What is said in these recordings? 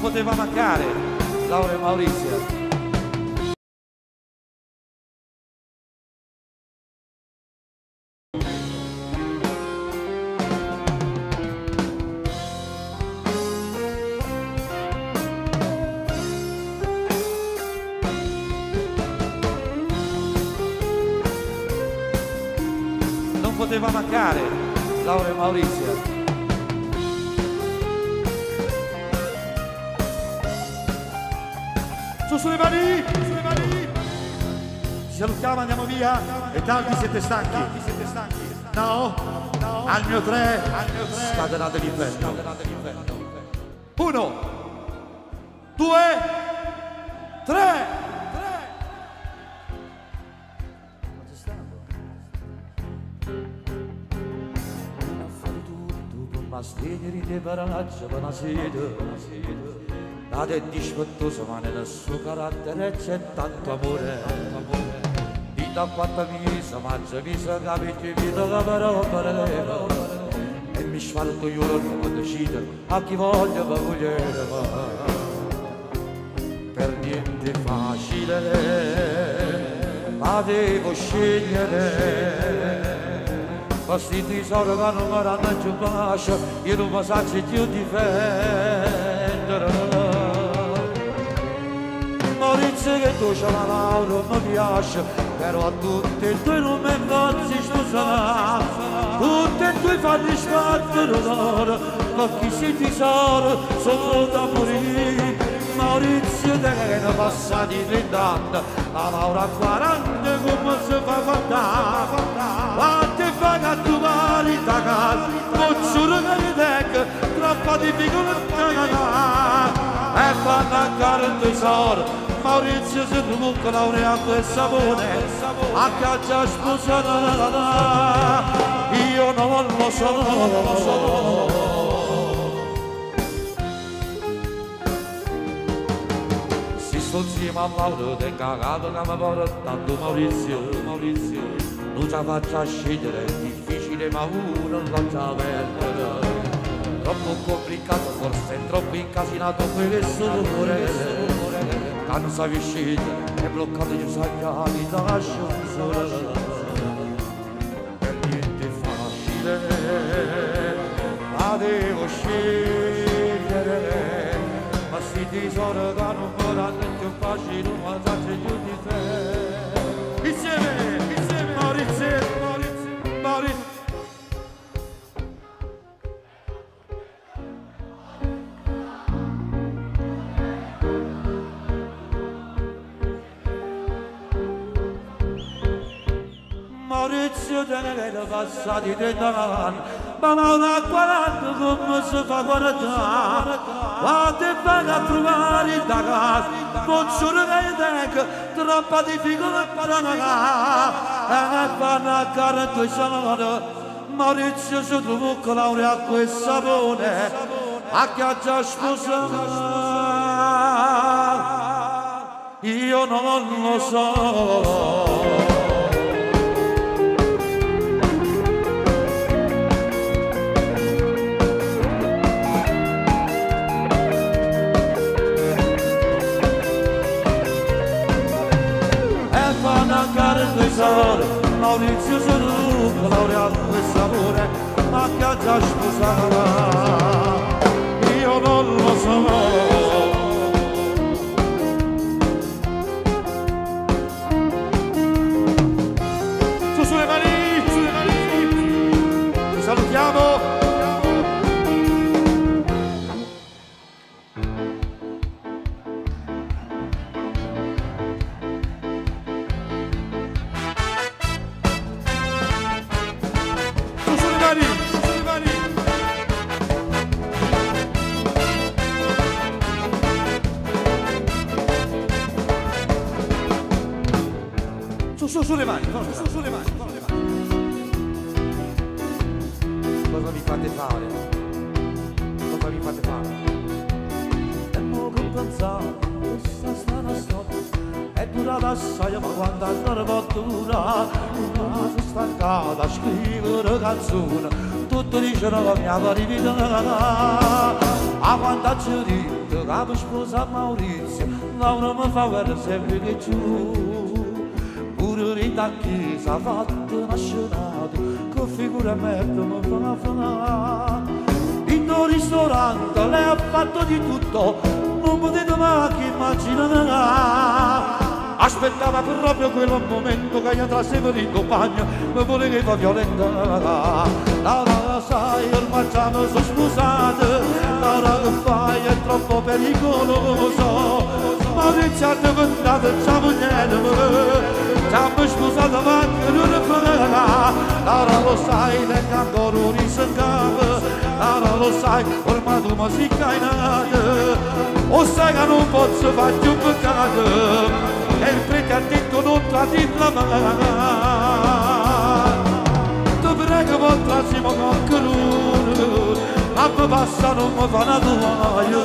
poteva mancare Laura e Maurizio. Non poteva mancare Laura e Maurizio. Su sulle mani, sulle mani. Ci salutiamo, andiamo via. E tanti siete stanchi. No, al mio 3 scatenate l'inferno. 1, 2, 3. Ma stegni di paraggia per una sede, la te dispettosa ma nel suo carattere c'è tanto amore. Di da quattro mesi, mangia misa, capiti, vita che però pareva. E mi sfalto io non mi decido a chi voglio per vogliere. Per niente facile, ma devo scegliere. Questi tesori che non mi danno più pace, io non mi so più difendere. Maurizio che tu c'è la Laura mi piace, però a tutti e due non mi faccio sposare. Tutti e due fanno sbattere d'oro, ma chi si tesoro sono da morire. Maurizio te che ne passati 30 anni, la Laura a 40 come si fa a fare. Quante fa che tu pari da casa, non giuro che mi tengo, troppa difficoltà. E fanno ancora il tesoro, Maurizio si trucca laureato e sapone, a caccia sposata, io non lo so. Sto insieme a Laura che cagato che mi porta tanto Maurizio. Non ci faccia scegliere, è difficile ma uno non la perdere. Troppo complicato, forse è troppo incasinato quell'essore. Che non sapi scegliere, è bloccato io sai chiavi d'ascensore. Per niente è facile, la devo scegliere. Ma si tesoro che non mi danno più pace, non mi sa più di te. Insieme, Maurizio. Maurizio te ne vedo passati 30 anni, ma non a 40 come si fa 40 anni. Quante vanno a trovare da casa, non giuro che io tengo, troppa difficoltà. E vanno a 40 anni, Maurizio si trucca laureato e sapone, a caccia sposata, io non lo so. Maurizio si trucca laureato e sapore, ma che già sposata, io non lo so. Su sulle mani, ci salutiamo. Sulle mani. Cosa vi fate fare? pensare questa strana storia è durata assai, ma quando allora può durare sono stancata a scrivere canzoni, tutti dicono che mi ha vita, a quando ci dico che mi sposa Maurizio Laura mi fa guerra sempre che giù, pure in da chiesa ha fatto una scenata che figura merda mi fa fa. In un ristorante lei ha fatto di tutto, non potete mai immaginare. Aspettava proprio quel momento che io entrasse in compagno, mi voleva violenta. Laura sai, ormai siamo sposati, Laura che fai è troppo pericoloso. Maurizio ha diventato la moglie, siamo sposati ma che non farà. Laura lo sai, neanche ancora un riservato. Laura lo sai, ormai tu mi sei cainata, o sai che non posso fare più peccato. E il prete ha detto non tradirla mai. Ti prego voltassimo con crune, ma mi passa non mi fa una toaia.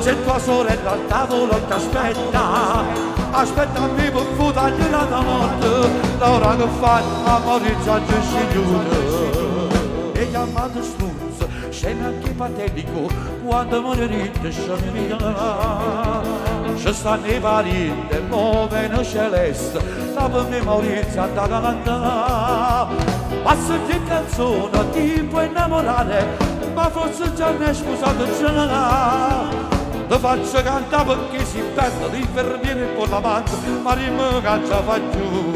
C'è tua sorella al tavolo che ti aspetta, aspetta a me per fotagli la notte. L'ora che fai a Maurizio ci si chiude e chiamato struzzo, scena anche patetico quando morirete sciamia. Ci stanno i parenti, nove e celeste, sta per me Maurizio da cantare. Ma se ti canzone ti puoi innamorare, ma forse già ne hai sposato già. Ti faccio cantare perché si perde l'infermiere per la mano, ma rimane caccia fa giù.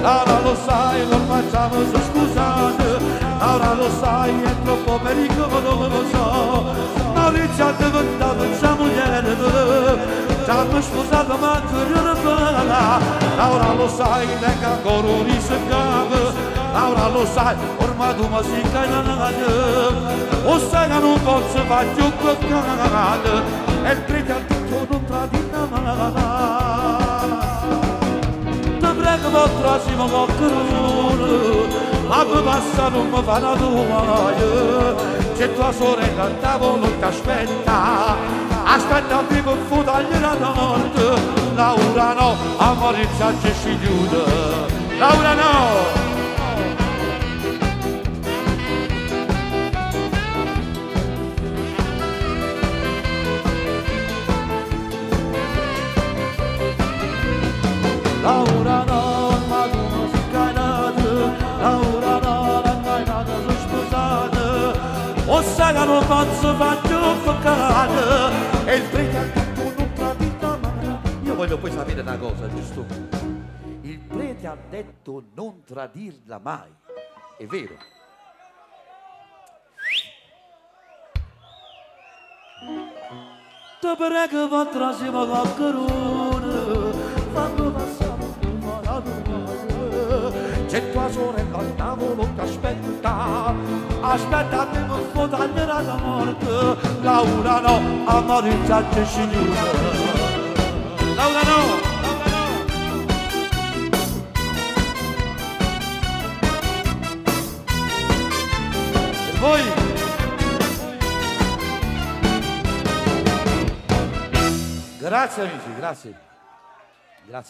Ora lo sai, ormai siamo scusati, ora lo sai, è troppo pericoloso. Maurizio è diventato la moglie, siamo sposati ma che non farà. Laura lo sai, neanche ancora un riservato. Laura lo sai, ormai tu mi sei cainata, o sai che non posso fare più peccato. E il prete ha detto non tradirla mai. Ti prego per il prossimo qualcuno, ma mi passa non mi fa una toaia. C'è tua sorella al tavolo che ti aspetta, aspetta a me per fotagli la notte. Laura no, a Maurizio ci si chiude. Laura no. Laura no, ma tu non sei cainata. Laura no, la cainata sono sposata, o sai che non posso fare più peccato. E il prete ha detto non tradirla mai. Io voglio poi sapere una cosa, giusto? Il prete ha detto non tradirla mai, è vero? Ti prego per il prossimo qualcuno, fammi passare. C'è tua sorella al tavolo che aspetta, aspetta che mi fotagli la morte. Laura no, a Maurizio ci si chiude. Laura no. E voi? Grazie amici, grazie. Grazie.